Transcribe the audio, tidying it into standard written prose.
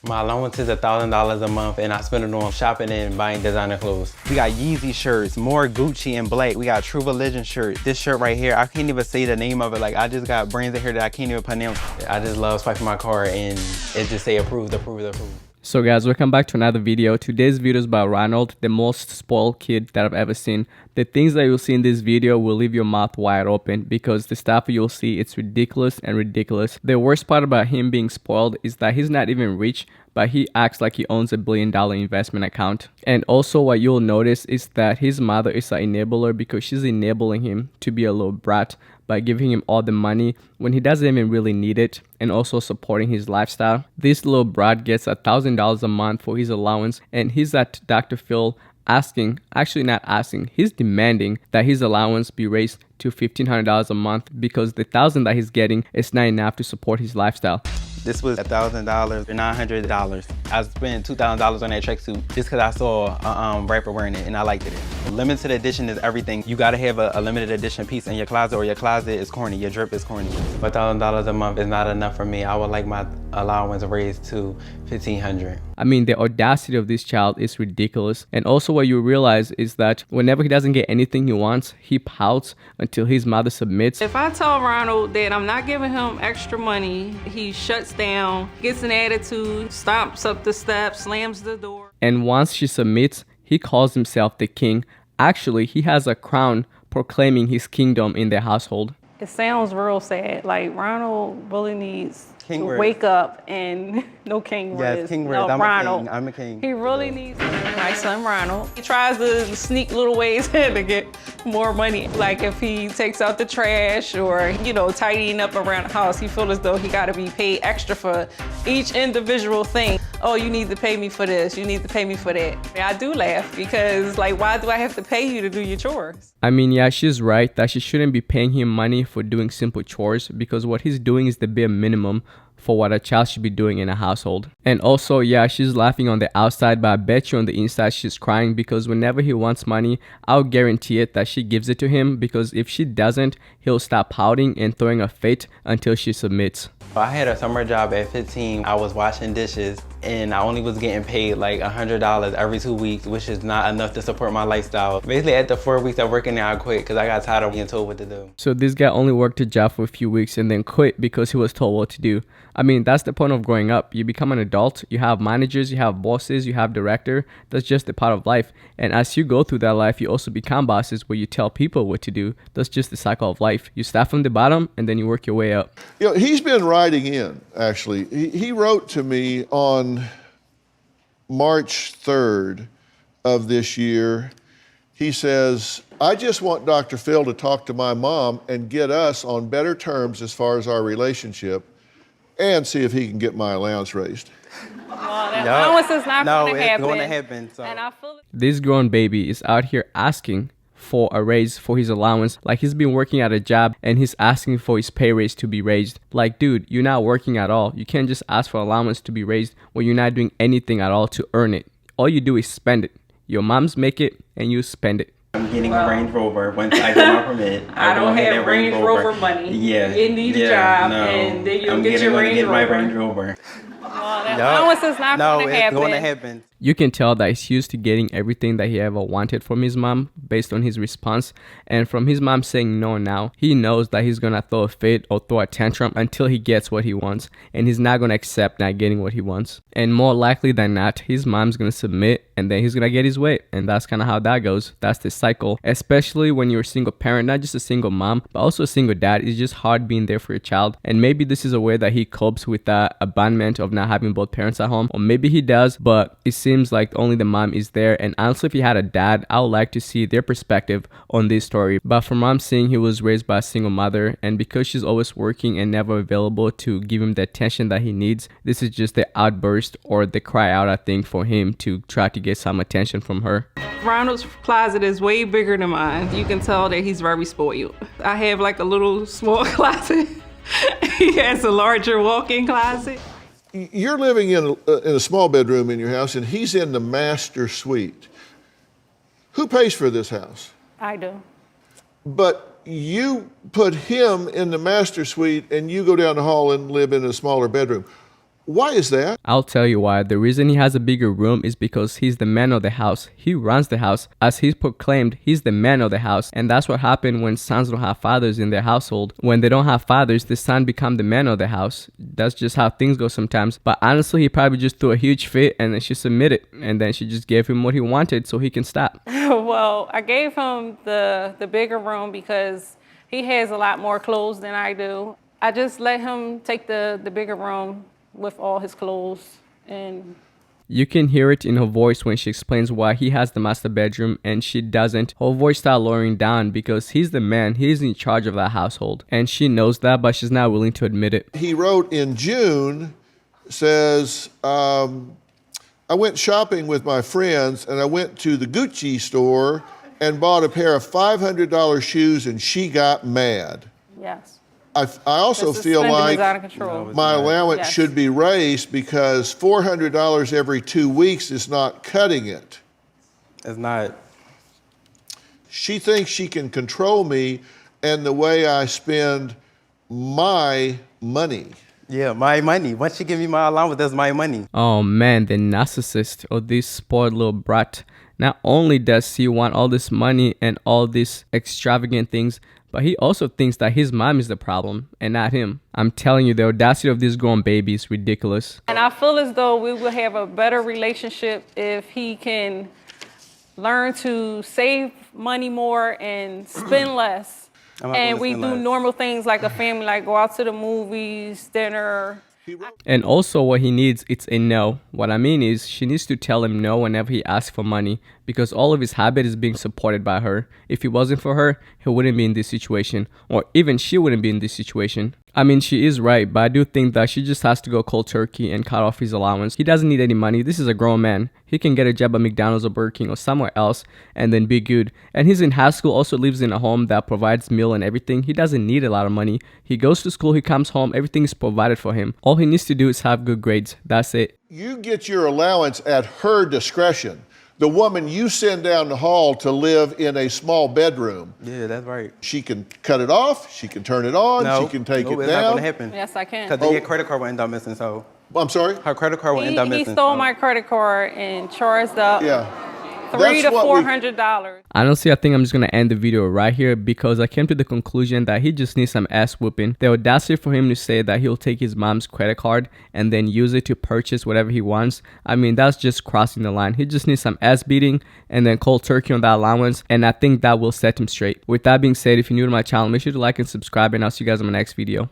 My allowance is $1,000 a month and I spend it on shopping and buying designer clothes. We got Yeezy shirts, more Gucci and Blake. We got True Religion shirt. This shirt right here, I can't even say the name of it. Like, I just got brands in here that I can't even pronounce. I just love swiping my card and it just say approved, approved, approved. So guys, welcome back to another video. Today's video is about Ronald, the most spoiled kid that I've ever seen. The things that you'll see in this video will leave your mouth wide open because the stuff you'll see, it's ridiculous and ridiculous. The worst part about him being spoiled is that he's not even rich, but he acts like he owns $1 billion investment account. And also what you'll notice is that his mother is an enabler because she's enabling him to be a little brat by giving him all the money when he doesn't even really need it, and also supporting his lifestyle. This little brat gets $1,000 a month for his allowance, and he's at Dr. Phil asking, actually not asking, he's demanding that his allowance be raised to $1,500 a month because the $1,000 that he's getting is not enough to support his lifestyle. This was $1,000 or $900. I spent $2,000 on that tracksuit just because I saw a rapper wearing it and I liked it. Limited edition is everything. You gotta have a limited edition piece in your closet or your closet is corny, your drip is corny. $1,000 a month is not enough for me. I would like my allowance raised to $1,500. I mean, the audacity of this child is ridiculous. And also what you realize is that whenever he doesn't get anything he wants, he pouts until his mother submits. If I tell Ronald that I'm not giving him extra money, he shuts down, gets an attitude, stomps up the steps, slams the door. And once she submits, he calls himself the king. Actually, he has a crown proclaiming his kingdom in their household. It sounds real sad. Like, Ronald really needs King to words. wake up and no king words. Yes, king words. No, I'm Ronald. a king. I'm a king. He really needs my son Ronald. He tries to sneak little ways to get more money. Like if he takes out the trash or, you know, tidying up around the house, he feels as though he gotta be paid extra for each individual thing. Oh, you need to pay me for this, you need to pay me for that. And I do laugh because, like, why do I have to pay you to do your chores? I mean, yeah, she's right that she shouldn't be paying him money for doing simple chores because what he's doing is the bare minimum for what a child should be doing in a household. And also, yeah, she's laughing on the outside, but I bet you on the inside she's crying because whenever he wants money, I'll guarantee it that she gives it to him because if she doesn't, he'll stop pouting and throwing a fit until she submits. I had a summer job at 15. I was washing dishes and I only was getting paid like $100 every 2 weeks, which is not enough to support my lifestyle. Basically, after 4 weeks of working there, I quit because I got tired of being told what to do. So this guy only worked a job for a few weeks and then quit because he was told what to do. I mean, that's the point of growing up. You become an adult, you have managers, you have bosses, you have director. That's just a part of life. And as you go through that life, you also become bosses where you tell people what to do. That's just the cycle of life. You start from the bottom and then you work your way up. You know, he's been writing in, actually. He wrote to me on March 3rd of this year. He says, I just want Dr. Phil to talk to my mom and get us on better terms as far as our relationship and see if he can get my allowance raised. Well, that allowance is not going to happen. No, it's going to happen. So. And I feel This grown baby is out here asking for a raise for his allowance. Like he's been working at a job and he's asking for his pay raise to be raised. Like, dude, you're not working at all. You can't just ask for allowance to be raised when you're not doing anything at all to earn it. All you do is spend it. Your moms make it and you spend it. I'm getting a Range Rover once I get my permit. I don't have Range Rover money. Yeah. You need a job and then you'll get your Range Rover. My Range Rover. Well, that allowance is not going to happen. No, it's going to happen. You can tell that he's used to getting everything that he ever wanted from his mom based on his response. And from his mom saying no now, he knows that he's going to throw a fit or throw a tantrum until he gets what he wants. And he's not going to accept not getting what he wants. And more likely than not, his mom's going to submit and then he's going to get his way. And that's kind of how that goes. That's the cycle. Especially when you're a single parent, not just a single mom, but also a single dad. It's just hard being there for your child. And maybe this is a way that he copes with that abandonment of not having both parents at home. Or maybe he does, but it seems like only the mom is there. And honestly, if he had a dad, I would like to see their perspective on this story. But from what I'm seeing, he was raised by a single mother, and because she's always working and never available to give him the attention that he needs, this is just the outburst or the cry out, I think, for him to try to get some attention from her. Ronald's closet is way bigger than mine. You can tell that he's very spoiled. I have like a little small closet. He has a larger walk-in closet. You're living in a small bedroom in your house, and he's in the master suite. Who pays for this house? I do. But you put him in the master suite, and you go down the hall and live in a smaller bedroom. Why is that? I'll tell you why. The reason he has a bigger room is because he's the man of the house. He runs the house. As he's proclaimed, he's the man of the house. And that's what happened when sons don't have fathers in their household. When they don't have fathers, the son become the man of the house. That's just how things go sometimes. But honestly, he probably just threw a huge fit and then she submitted. And then she just gave him what he wanted so he can stop. Well, I gave him the bigger room because he has a lot more clothes than I do. I just let him take the bigger room with all his clothes. And you can hear it in her voice when she explains why he has the master bedroom and she doesn't. Her voice starts lowering down because he's the man, he's in charge of that household. And she knows that, but she's not willing to admit it. He wrote in June, says, I went shopping with my friends and I went to the Gucci store and bought a pair of $500 shoes and she got mad. yes. I also The feel spending like is out of control. my allowance Yes. should be raised because $400 every 2 weeks is not cutting it. It's not. She thinks she can control me and the way I spend my money. Yeah, my money. Once you give me my allowance, that's my money. Oh man, the narcissist or this spoiled little brat. Not only does he want all this money and all these extravagant things, but he also thinks that his mom is the problem and not him. I'm telling you, the audacity of this grown baby is ridiculous. And I feel as though we will have a better relationship if he can learn to save money more and spend less. I'm not And gonna we spend do less. normal things like a family, like go out to the movies, dinner. And also what he needs, it's a no. What I mean is she needs to tell him no whenever he asks for money because all of his habit is being supported by her. If it wasn't for her, he wouldn't be in this situation, or even she wouldn't be in this situation. I mean, she is right, but I do think that she just has to go cold turkey and cut off his allowance. He doesn't need any money. This is a grown man. He can get a job at McDonald's or Burger King or somewhere else and then be good. And he's in high school, also lives in a home that provides meal and everything. He doesn't need a lot of money. He goes to school, he comes home, everything is provided for him. All he needs to do is have good grades. That's it. You get your allowance at her discretion. The woman you send down the hall to live in a small bedroom, Yeah, that's right. she can cut it off, she can turn it on, she can take it it's not down. gonna happen. Yes, I can. Because your credit card will end up missing, so I'm sorry? her credit card will end up He missing. stole so. my credit card and charged up Yeah. $300 to That's what we- $400. Honestly, I think I'm just gonna end the video right here because I came to the conclusion that he just needs some ass whooping. The audacity for him to say that he'll take his mom's credit card and then use it to purchase whatever he wants. I mean, that's just crossing the line. He just needs some ass beating and then cold turkey on that allowance, and I think that will set him straight. With that being said, if you're new to my channel, make sure to like and subscribe, and I'll see you guys in my next video.